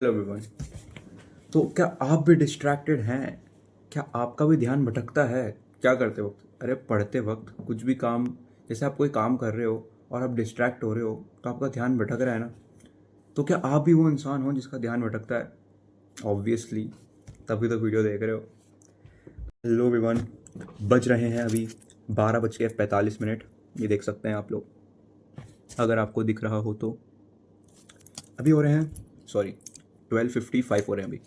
Hello everyone. तो क्या आप भी डिस्ट्रैक्टेड हैं? क्या आपका भी ध्यान भटकता है? क्या करते वक्त? अरे पढ़ते वक्त कुछ भी काम, जैसे आप कोई काम कर रहे हो और आप डिस्ट्रैक्ट हो रहे हो तो आपका ध्यान भटक रहा है ना। तो क्या आप भी वो इंसान हो जिसका ध्यान भटकता है? ऑब्वियसली, तभी तो वीडियो देख रहे हो। Hello everyone. बज रहे हैं अभी 12:45। ये देख सकते हैं आप लोग, अगर आपको दिख रहा हो तो। अभी हो रहे हैं, सॉरी, 12:55 हो रहे हैं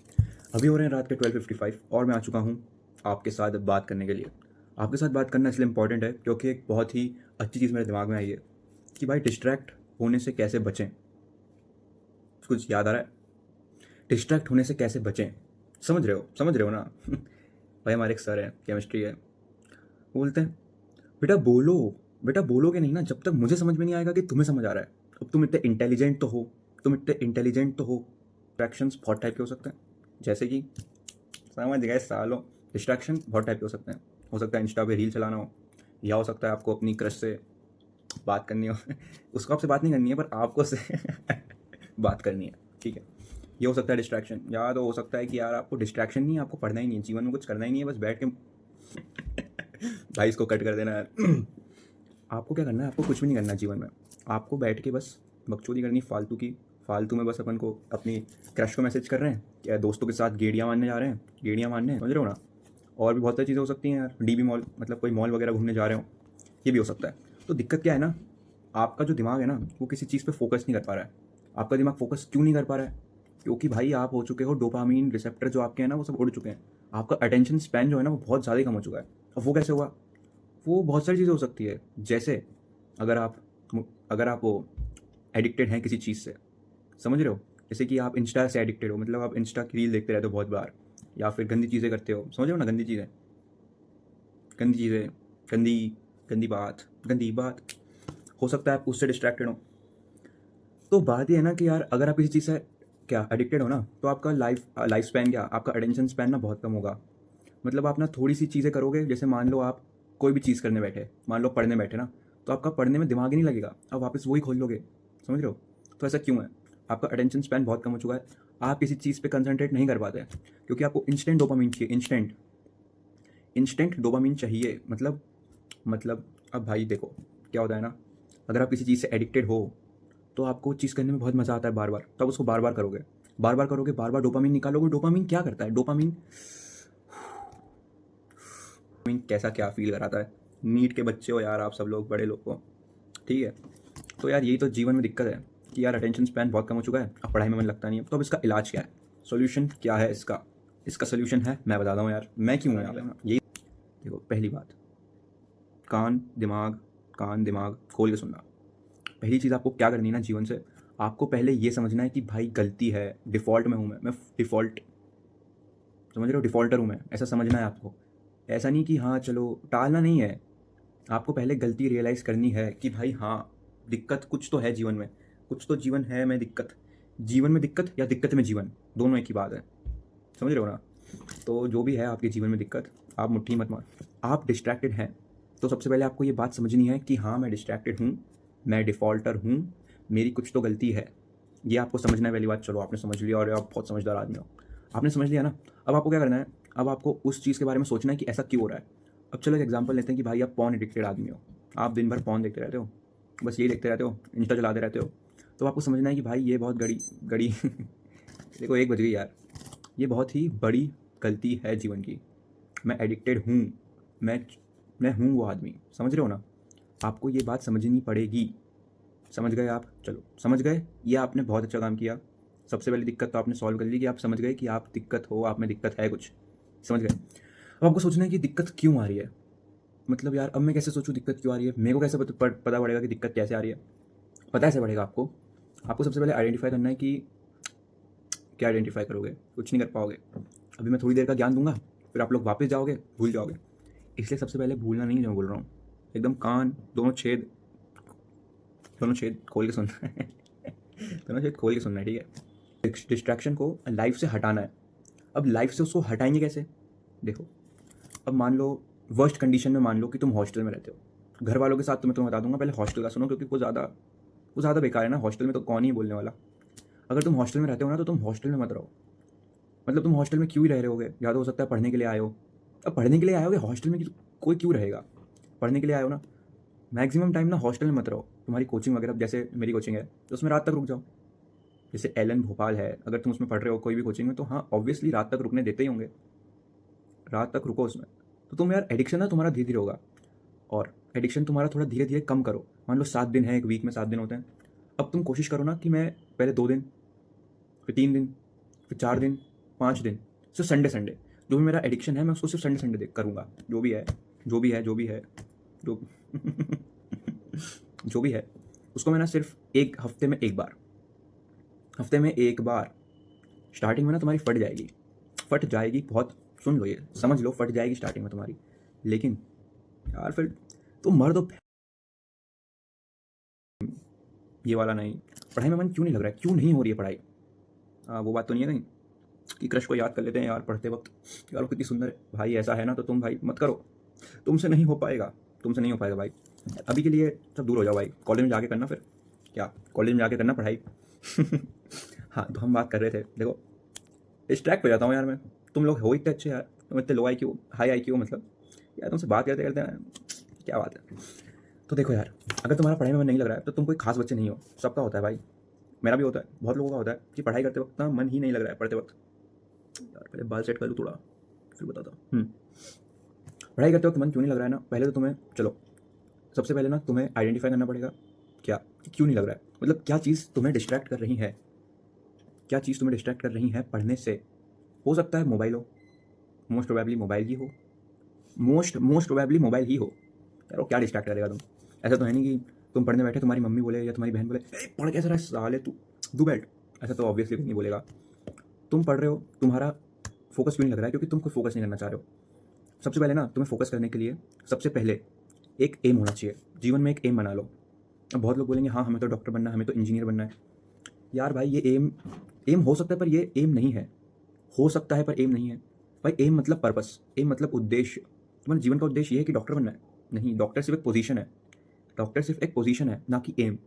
अभी हो रहे हैं रात के 12:55, और मैं आ चुका हूँ आपके साथ बात करने के लिए। आपके साथ बात करना इसलिए इम्पॉर्टेंट है क्योंकि एक बहुत ही अच्छी चीज़ मेरे दिमाग में आई है कि भाई डिस्ट्रैक्ट होने से कैसे बचें। कुछ याद आ रहा है? डिस्ट्रैक्ट होने से कैसे बचें, समझ रहे हो ना? भाई हमारे एक सर हैं, केमिस्ट्री है, वो बोलते हैं बेटा बोलो, बेटा बोलोगे नहीं ना जब तक मुझे समझ में नहीं आएगा कि तुम्हें समझ आ रहा है। अब तुम इतने इंटेलिजेंट तो हो, डिस्ट्रैक्शंस बहुत टाइप के हो सकते हैं, जैसे कि समझ गए सालों। डिस्ट्रैक्शन बहुत टाइप के हो सकता है इंस्टा पे रील चलाना हो, या हो सकता है आपको अपनी क्रश से बात करनी हो। उसको आपसे बात नहीं करनी है पर आपको से बात करनी है, ठीक है। ये हो सकता है डिस्ट्रैक्शन, या तो हो सकता है कि यार आपको डिस्ट्रैक्शन नहीं है, आपको पढ़ना ही नहीं है, जीवन में कुछ करना ही नहीं है, बस बैठ के भाई इसको कट कर देना है। आपको क्या करना है? आपको कुछ भी नहीं करना जीवन में। आपको बैठ के बस बकचोदी करनी फालतू की। फालतू में बस अपन को अपनी क्रश को मैसेज कर रहे हैं, या दोस्तों के साथ गेड़ियाँ मारने जा रहे हैं, गेड़ियाँ मारने, समझ रहे हो ना। और भी बहुत सारी चीज़ें हो सकती हैं यार, डीबी मॉल, मतलब कोई मॉल वगैरह घूमने जा रहे हो, ये भी हो सकता है। तो दिक्कत क्या है ना, आपका जो दिमाग है ना वो किसी चीज़ पे फोकस नहीं कर पा रहा है। आपका दिमाग फोकस क्यों नहीं कर पा रहा है? क्योंकि भाई आप हो चुके हो, डोपामीन रिसेप्टर जो आपके हैं ना वो सब उड़ चुके हैं। आपका अटेंशन स्पैन जो है ना वो बहुत ज़्यादा ही कम हो चुका है। अब वो कैसे हुआ? वो बहुत सारी चीज़ें हो सकती है, जैसे अगर आप अगर आप वो एडिक्टेड हैं किसी चीज़ से, समझ रहे हो। जैसे कि आप इंस्टा से एडिक्टेड हो, मतलब आप इंस्टा की रील देखते रहते हो बहुत बार, या फिर गंदी चीज़ें करते हो, समझ रहे हो ना, गंदी चीज़ें, गंदी गंदी बात, हो सकता है आप उससे डिस्ट्रैक्टेड हो। तो बात ये है ना कि यार अगर आप किसी चीज़ से क्या एडिक्टेड हो ना, तो आपका लाइफ स्पैन, क्या आपका अटेंशन स्पैन ना बहुत कम होगा। मतलब आप ना थोड़ी सी चीज़ें करोगे, जैसे मान लो आप कोई भी चीज़ करने बैठे, मान लो पढ़ने बैठे ना, तो आपका पढ़ने में दिमाग ही नहीं लगेगा, आप वापस वही खोल लोगे, समझ रहे हो। तो ऐसा क्यों है? आपका अटेंशन स्पैन बहुत कम हो चुका है। आप किसी चीज़ पे कंसंट्रेट नहीं कर पाते क्योंकि आपको इंस्टेंट डोपामिन चाहिए, इंस्टेंट इंस्टेंट डोपामिन चाहिए। मतलब अब भाई देखो, क्या होता है ना, अगर आप किसी चीज़ से एडिक्टेड हो तो आपको वो चीज़ करने में बहुत मज़ा आता है बार बार, तब उसको बार बार करोगे, बार बार डोपामिन निकालोगे। डोपामिन क्या करता है? डोपामिन कैसा क्या फील कराता है? नीट के बच्चे हो यार आप सब लोग, बड़े लोग को, ठीक है। तो यार यही तो जीवन में दिक्कत है कि यार अटेंशन स्पैन बहुत कम हो चुका है, अब पढ़ाई में मन लगता नहीं है। तो अब इसका इलाज क्या है? सॉल्यूशन क्या है इसका? इसका सॉल्यूशन है, मैं बताता हूँ यार, मैं क्यों हूँ यहाँ पे। यही देखो, पहली बात, कान दिमाग कान दिमाग खोल के सुनना। पहली चीज़ आपको क्या करनी है ना जीवन से, आपको पहले ये समझना है कि भाई गलती है, डिफ़ॉल्ट में हूँ मैं डिफ़ॉल्ट, समझ रहे हो, डिफ़ॉल्टर हूँ मैं, ऐसा समझना है आपको। ऐसा नहीं कि हाँ चलो, टालना नहीं है। आपको पहले गलती रियलाइज़ करनी है कि भाई हाँ, दिक्कत कुछ तो है जीवन में, कुछ तो जीवन है में दिक्कत। जीवन में दिक्कत या दिक्कत में जीवन, दोनों एक ही बात है, समझ रहे हो ना। तो जो भी है आपके जीवन में दिक्कत, आप मुट्ठी मत मार। आप डिस्ट्रैक्टेड हैं, तो सबसे पहले आपको ये बात समझनी है कि हाँ मैं डिस्ट्रैक्टेड हूँ, मैं डिफ़ॉल्टर हूँ, मेरी कुछ तो गलती है। ये आपको समझना है पहली बात। चलो आपने समझ लिया और आप बहुत समझदार आदमी हो, आपने समझ लिया ना। अब आपको क्या करना है? अब आपको उस चीज़ के बारे में सोचना है कि ऐसा क्यों हो रहा है। अब चलो एक एग्जांपल लेते हैं कि भाई आप पॉर्न एडिक्टेड आदमी हो, आप दिन भर पॉर्न देखते रहते हो, बस यही देखते रहते हो, इंस्टा चलाते रहते हो। तो आपको समझना है कि भाई ये बहुत गड़ी गड़ी देखो 1 बज गई यार, ये बहुत ही बड़ी गलती है जीवन की। मैं एडिक्टेड हूँ, मैं मैं हूँ वो आदमी, समझ रहे हो ना। आपको ये बात समझनी पड़ेगी। समझ गए आप? चलो समझ गए, ये आपने बहुत अच्छा काम किया। सबसे पहली दिक्कत तो आपने सॉल्व कर ली कि आप समझ गए कि आप दिक्कत हो, आप में दिक्कत है कुछ, समझ गए। अब आपको सोचना है कि दिक्कत क्यों आ रही है। मतलब यार अब मैं कैसे सोचूं दिक्कत क्यों आ रही है, मेरे को कैसे पता पड़ेगा कि दिक्कत कैसे आ रही है? पता ऐसे पड़ेगा आपको। आपको सबसे पहले आइडेंटिफाई करना है कि क्या आइडेंटिफाई करोगे, कुछ नहीं कर पाओगे। अभी मैं थोड़ी देर का ज्ञान दूंगा, फिर आप लोग वापस जाओगे, भूल जाओगे। इसलिए सबसे पहले भूलना नहीं, जो मैं बोल रहा हूँ एकदम कान दोनों छेद खोल के सुनना है। दोनों छेद खोल के सुनना है, ठीक है। डिस्ट्रैक्शन को लाइफ से हटाना है। अब लाइफ से उसको हटाएंगे कैसे? देखो, अब मान लो वर्स्ट कंडीशन में मान लो कि तुम हॉस्टल में रहते हो, घर वालों के साथ तो मैं तुम्हें बता दूंगा, पहले हॉस्टल का सुनो क्योंकि वो ज़्यादा बेकार है ना, हॉस्टल में तो कौन ही बोलने वाला। अगर तुम हॉस्टल में रहते हो ना तो तुम हॉस्टल में मत रहो। मतलब तुम हॉस्टल में क्यों ही रह रहे होगे, या तो हो सकता है पढ़ने के लिए आए हो। अब पढ़ने के लिए आए होगे हॉस्टल में कोई क्यों रहेगा, पढ़ने के लिए आए हो ना। मैक्सिमम टाइम ना हॉस्टल में मत रहो। तुम्हारी कोचिंग वगैरह, जैसे मेरी कोचिंग है तो उसमें रात तक रुक जाओ। जैसे एलन भोपाल है, अगर तुम उसमें पढ़ रहे हो कोई भी कोचिंग में, तो हाँ ऑब्वियसली रात तक रुकने देते ही होंगे, रात तक रुको उसमें। तो तुम यार एडिक्शन ना तुम्हारा धीरे धीरे होगा, और एडिक्शन तुम्हारा थोड़ा धीरे धीरे कम करो। मान लो 7 दिन है, एक वीक में 7 दिन होते हैं। अब तुम कोशिश करो ना कि मैं पहले 2 दिन, फिर 3 दिन, फिर 4 दिन, 5 दिन, सिर्फ संडे संडे जो भी मेरा एडिक्शन है मैं उसको सिर्फ संडे संडे देख करूँगा। जो भी है जो भी है जो भी है जो जो भी है उसको मैं ना सिर्फ एक हफ्ते में एक बार, हफ्ते में एक बार। स्टार्टिंग में ना तुम्हारी फट जाएगी बहुत, सुन लो ये समझ लो, फट जाएगी स्टार्टिंग में तुम्हारी। लेकिन यार फिर तुम मर दो। ये वाला नहीं, पढ़ाई में मन क्यों नहीं लग रहा है, क्यों नहीं हो रही है पढ़ाई। वो बात तो नहीं है कहीं कि क्रश को याद कर लेते हैं यार पढ़ते वक्त, यार वो कितनी सुंदर है भाई, ऐसा है ना तो तुम भाई मत करो, तुमसे नहीं हो पाएगा, तुमसे नहीं हो पाएगा भाई। अभी के लिए सब दूर हो जाओ भाई, कॉलेज में जाके करना फिर, क्या कॉलेज में जाके करना पढ़ाई। हाँ तो हम बात कर रहे थे, देखो डिस्ट्रैक्ट हो जाता हूँ यार मैं। तुम लोग हो इतने अच्छे यार, तुम इतने low I Q high I Q, मतलब यार तुमसे बात करते करते क्या बात है। तो देखो यार, अगर तुम्हारा पढ़ाई में मन नहीं लग रहा है तो तुम कोई खास बच्चे नहीं हो, सबका होता है भाई, मेरा भी होता है, बहुत लोगों का होता है कि पढ़ाई करते वक्त ना मन ही नहीं लग रहा है पढ़ते वक्त। यार पहले बाल सेट कर लूँ थोड़ा, फिर बताता हूँ। पढ़ाई करते वक्त मन क्यों नहीं लग रहा है ना, पहले तो तुम्हें चलो सबसे पहले ना तुम्हें आइडेंटिफाई करना पड़ेगा क्या कि क्यों नहीं लग रहा है, मतलब क्या चीज़ तुम्हें डिस्ट्रैक्ट कर रही है, क्या चीज़ तुम्हें डिस्ट्रैक्ट कर रही है पढ़ने से। हो सकता है मोबाइल हो, मोस्ट प्रोबेबली मोबाइल ही हो, मोस्ट प्रोबेबली मोबाइल ही हो। यार वो क्या डिस्ट्रैक्ट करेगा तुम, ऐसा तो है नहीं कि तुम पढ़ने बैठे तुम्हारी मम्मी बोले या तुम्हारी बहन बोले पढ़ कैसा रहा है साले तू, दू बैठ, ऐसा तो ऑब्वियसली नहीं बोलेगा। तुम पढ़ रहे हो, तुम्हारा फोकस क्यों नहीं लग रहा है, क्योंकि तुम कोई फोकस नहीं करना चाह रहे हो। सबसे पहले ना तुम्हें फोकस करने के लिए सबसे पहले एक एम होना चाहिए, जीवन में एक एम बना लो। अब बहुत लोग बोलेंगे हाँ हमें तो डॉक्टर बनना है, हमें तो इंजीनियर बनना है। यार भाई ये एम एम हो सकता है पर ये एम नहीं है, हो सकता है पर एम नहीं है भाई। एम मतलब पर्पस, एम मतलब उद्देश्य। तुम्हारे जीवन का उद्देश्य ये है कि डॉक्टर बनना है, नहीं, डॉक्टर सिर्फ एक पोजीशन है, डॉक्टर सिर्फ एक पोजीशन है ना कि एम।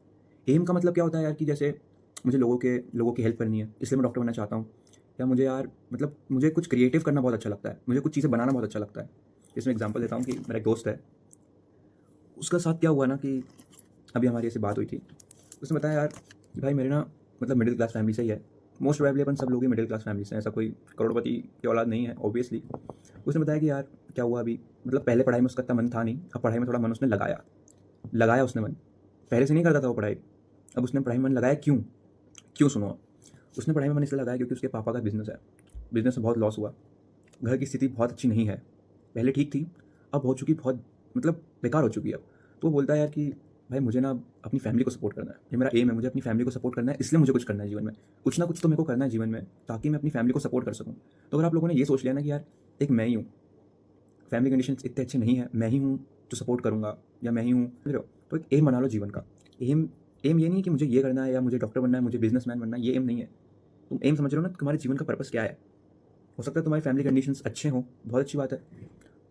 एम का मतलब क्या होता है यार कि जैसे मुझे लोगों की हेल्प करनी है इसलिए मैं डॉक्टर बनना चाहता हूँ, या मुझे यार मतलब मुझे कुछ क्रिएटिव करना बहुत अच्छा लगता है, मुझे कुछ चीज़ें बनाना बहुत अच्छा लगता है। इसमें एग्जांपल देता हूँ कि मेरा एक दोस्त है, उसका साथ क्या हुआ ना कि अभी हमारी ऐसी बात हुई थी, उसने बताया यार कि भाई मेरे ना मतलब मिडिल क्लास फैमिली से ही है, मोस्ट प्रोबेबली अपन सब लोग ही मिडिल क्लास फैमिली से हैं, ऐसा कोई करोड़पति की औलाद नहीं है ऑब्वियसली। उसने बताया कि यार क्या हुआ अभी, मतलब पहले पढ़ाई में उसका इतना मन था नहीं, अब पढ़ाई में थोड़ा मन उसने लगाया, लगाया उसने मन, पहले से नहीं करता था वो पढ़ाई, अब उसने पढ़ाई में मन लगाया। क्यों क्यों सुनो, उसने पढ़ाई में मन इसलिए लगाया क्योंकि उसके पापा का बिजनेस है, बिजनेस में बहुत लॉस हुआ, घर की स्थिति बहुत अच्छी नहीं है, पहले ठीक थी अब हो चुकी बहुत, मतलब बेकार हो चुकी है अब। तो वो बोलता है यार कि भाई मुझे ना अपनी फैमिली को सपोर्ट करना है, ये मेरा एम है, मुझे अपनी फैमिली को सपोर्ट करना है, इसलिए मुझे कुछ करना है जीवन में, कुछ ना कुछ तो मेरे को करना है जीवन में ताकि मैं अपनी फैमिली को सपोर्ट कर सकूँ। तो अगर आप लोगों ने ये सोच लिया ना कि यार एक मैं ही हूँ, फैमिली कंडीशंस इतने अच्छे नहीं है, मैं ही हूँ जो सपोर्ट करूँगा, या मैं ही हूँ, समझ रहे हो, तो एक एम बना लो जीवन का। एम एम ये नहीं है कि मुझे ये करना है या मुझे डॉक्टर बनना है, मुझे बिजनेसमैन बनना है, ये एम नहीं है। तुम एम समझ रहे हो ना, तुम्हारे जीवन का पर्पस क्या है। हो सकता है तुम्हारी फैमिली कंडीशंस अच्छे हों, बहुत अच्छी बात है,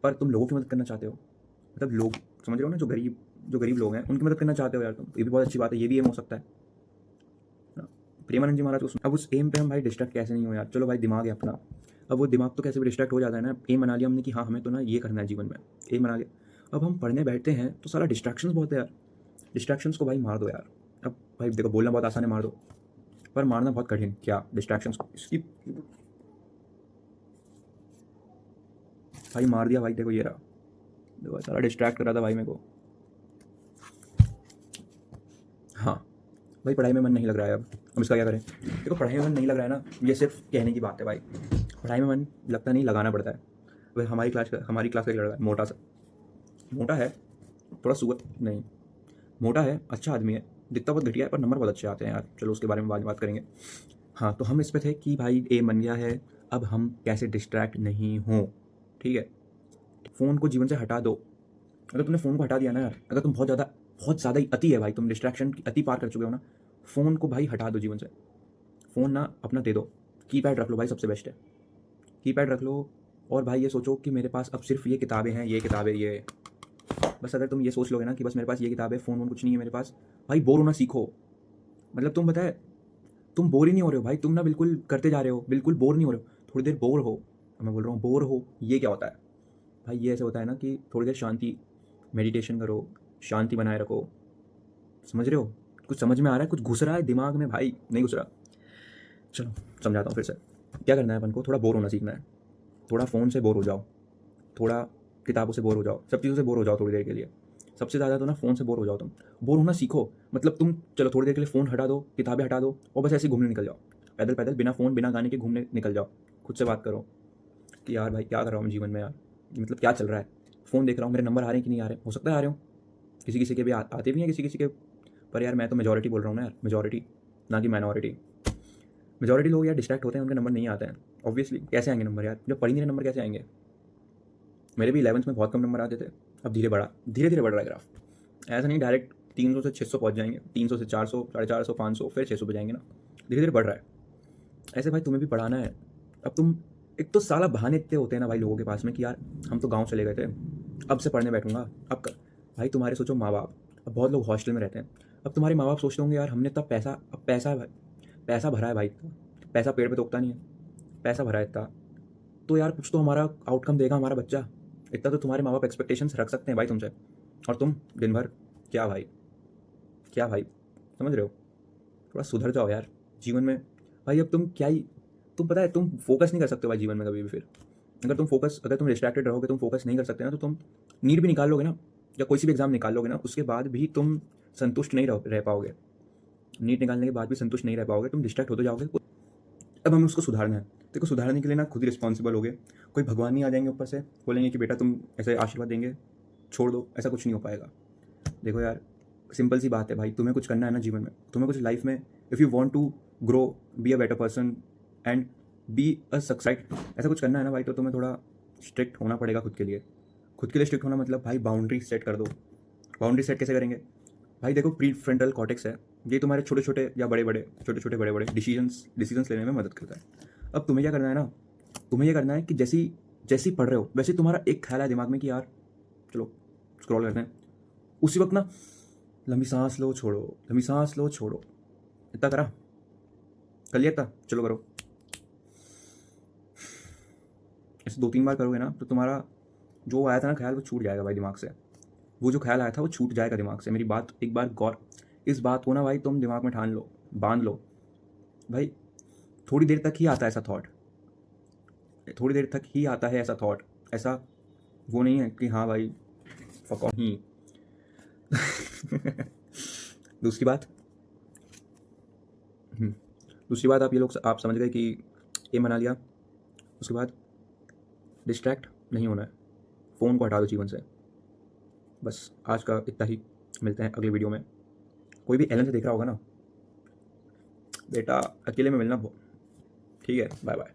पर तुम लोगों की मदद करना चाहते हो, मतलब लोग समझ रहे हो ना, जो गरीब लोग हैं उनकी मदद करना चाहते हो यार तुम, ये भी बहुत अच्छी बात है, ये भी एम हो सकता है ना। प्रेमानंद जी महाराज को अब उस एम पे हम भाई डिस्ट्रैक्ट कैसे नहीं हो यार, चलो भाई दिमाग है अपना, अब वो दिमाग तो कैसे भी डिस्ट्रैक्ट हो जाता है ना। एम बना लिया हमने कि हाँ हमें तो ना ये करना है जीवन में, एम बना लिया, अब हम पढ़ने बैठते हैं तो सारा डिस्ट्रैक्शंस बहुत है यार, डिस्ट्रैक्शंस को भाई मार दो यार। अब भाई देखो बोलना बहुत आसान है मार दो, पर मारना बहुत कठिन, क्या डिस्ट्रैक्शंस को, इसकी भाई मार दिया भाई, देखो ये रहा, देखो सारा डिस्ट्रैक्ट कर रहा था भाई मेरे को। हाँ भाई पढ़ाई में मन नहीं लग रहा है अब इसका क्या करें। देखो पढ़ाई में मन नहीं लग रहा है ना, ये सिर्फ कहने की बात है भाई, पढ़ाई में मन लगता नहीं, लगाना पड़ता है। भाई हमारी क्लास का एक लड़का है, मोटा सा, मोटा है, थोड़ा सुगर नहीं, मोटा है, अच्छा आदमी है, दिखता बहुत घटिया है पर नंबर बहुत अच्छे आते हैं यार, चलो उसके बारे में बाद में बात करेंगे। हाँ तो हम इस पे थे कि भाई ए बन गया है, अब हम कैसे डिस्ट्रैक्ट नहीं हों, ठीक है। फ़ोन को जीवन से हटा दो, अगर तुमने फ़ोन को हटा दिया ना यार, अगर तुम बहुत ज़्यादा ही अति है भाई, तुम डिस्ट्रैक्शन की अति पार कर चुके हो ना, फ़ोन को भाई हटा दो जीवन से, फ़ोन ना अपना दे दो, कीपैड रख लो भाई, सबसे बेस्ट है, कीपैड रख लो। और भाई ये सोचो कि मेरे पास अब सिर्फ ये किताबें हैं, ये किताबें, ये बस, अगर तुम ये सोच लोगे ना कि बस मेरे पास ये किताब है, फ़ोन वोन कुछ नहीं है मेरे पास, भाई बोर होना सीखो। मतलब तुम बताए तुम बोर ही नहीं हो रहे हो भाई, तुम ना बिल्कुल करते जा रहे हो, बिल्कुल बोर नहीं हो रहे हो। थोड़ी देर बोर हो, मैं बोल रहा हूँ बोर हो, ये क्या होता है भाई? ये ऐसे होता है ना कि थोड़ी देर शांति, मेडिटेशन करो, शांति बनाए रखो। समझ रहे हो? कुछ समझ में आ रहा है? कुछ घुस रहा है दिमाग में भाई? नहीं घुस रहा? चलो समझाता हूँ फिर से। क्या करना है अपन को? थोड़ा बोर होना सीखना है। थोड़ा फ़ोन से बोर हो जाओ, थोड़ा किताबों से बोर हो जाओ, सब चीज़ों से बोर हो जाओ थोड़ी देर के लिए। सबसे ज़्यादा तो ना फ़ोन से बोर हो जाओ तुम। बोर होना सीखो, मतलब तुम चलो थोड़ी देर के लिए फ़ोन हटा दो, किताबें हटा दो और बस ऐसे ही घूमने निकल जाओ। पैदल पैदल बिना फ़ोन बिना गाने के घूमने निकल जाओ। खुद से बात करो कि यार भाई क्या कर रहा हूँ मैं जीवन में यार, मतलब क्या चल रहा है? फ़ोन देख रहा हूँ, मेरे नंबर आ रहे हैं कि नहीं आ रहे? हो सकता है आ रहे हो, किसी किसी के भी आते भी हैं, किसी किसी के। पर यार मैं तो मेजॉरिटी बोल रहा हूँ ना यार, मेजॉरिटी ना कि माइनॉरिटी। मेजॉरिटी लोग यार डिस्ट्रैक्ट होते हैं, उनके नंबर नहीं आते हैं। ऑब्वियसली कैसे आएंगे नंबर यार, जब पढ़ ही नहीं रहे नंबर कैसे आएंगे? मेरे भी 11th में बहुत कम नंबर आते थे, अब धीरे धीरे बढ़ रहा है ग्राफ। ऐसा नहीं डायरेक्ट 300 से 600 पहुंच जाएंगे, 300 से 400, 450, 500, फिर 600 पे जाएंगे ना। धीरे धीरे बढ़ रहा है। ऐसे भाई तुम्हें भी पढ़ाना है। अब तुम, एक तो साला बहाने इतने होते हैं ना भाई लोगों के पास में कि यार हम तो गाँव चले गए थे, अब से पढ़ने बैठूंगा। अब कर भाई, तुम्हारे सोचो माँ बाप, अब बहुत लोग हॉस्टल में रहते हैं। अब तुम्हारे माँ बाप सोचते होंगे यार हमने तब पैसा, अब पैसा पैसा भरा है भाई, पैसा पेड़ पे तो उगता नहीं है, पैसा भरा है इतना, तो यार कुछ तो हमारा आउटकम देगा हमारा बच्चा। इतना तो तुम्हारे माँ बाप एक्सपेक्टेशंस रख सकते हैं भाई तुमसे। और तुम दिन भर क्या भाई, क्या भाई, समझ रहे हो? थोड़ा सुधर जाओ यार जीवन में। भाई अब तुम क्या ही, तुम पता है तुम फोकस नहीं कर सकते हो भाई जीवन में कभी भी। फिर अगर तुम डिस्ट्रैक्टेड रहोगे, तुम फोकस नहीं कर सकते ना, तो तुम नीट भी निकाल लोगे ना, या कोई सी भी एग्जाम निकाल लोगे ना, उसके बाद भी तुम संतुष्ट नहीं रह पाओगे। नीट निकालने के बाद भी संतुष्ट नहीं रह पाओगे, तुम डिस्ट्रैक्ट होते जाओगे। अब हमें उसको सुधारना है। देखो सुधारने के लिए ना खुद ही रिस्पॉन्सिबल हो गए। कोई भगवान नहीं आ जाएंगे ऊपर से बोलेंगे कि बेटा तुम ऐसे आशीर्वाद देंगे छोड़ दो, ऐसा कुछ नहीं हो पाएगा। देखो यार सिंपल सी बात है भाई, तुम्हें कुछ करना है ना जीवन में, तुम्हें कुछ लाइफ में, if you want to grow, be a better person and be a success, ऐसा कुछ करना है ना भाई, तो तुम्हें थोड़ा स्ट्रिक्ट होना पड़ेगा खुद के लिए। खुद के लिए स्ट्रिक्ट होना मतलब भाई बाउंड्री सेट कर दो। बाउंड्री सेट कैसे करेंगे भाई? देखो प्री फ्रंटल कॉर्टेक्स है, ये तुम्हारे छोटे छोटे या बड़े बड़े, छोटे छोटे बड़े बड़े डिसीजंस लेने में मदद करता है। अब तुम्हें क्या करना है ना, तुम्हें ये करना है कि जैसी जैसी पढ़ रहे हो वैसे तुम्हारा एक ख्याल है दिमाग में कि यार चलो स्क्रॉल करते हैं, उसी वक्त ना लंबी सांस लो छोड़ो, लंबी सांस लो छोड़ो। इतना करा, कर लिया इतना, चलो करो। ऐसे 2-3 बार करोगे ना तो तुम्हारा जो आया था ना ख्याल वो छूट जाएगा भाई दिमाग से। वो जो ख्याल आया था वो छूट जाएगा दिमाग से। मेरी बात एक बार गौर, इस बात को ना भाई तुम दिमाग में ठान लो, बांध लो भाई। थोड़ी देर तक ही आता है ऐसा थॉट, थोड़ी देर तक ही आता है ऐसा थॉट। ऐसा वो नहीं है कि हाँ भाई फक ही। दूसरी बात, दूसरी बात, आप ये लोग आप समझ गए कि एम बना लिया, उसके बाद डिस्ट्रैक्ट नहीं होना है, फ़ोन को हटा दो जीवन से। बस आज का इतना ही, मिलते हैं अगले वीडियो में। कोई भी एलन से देख रहा होगा ना, बेटा अकेले में मिलना, ठीक है, बाय बाय।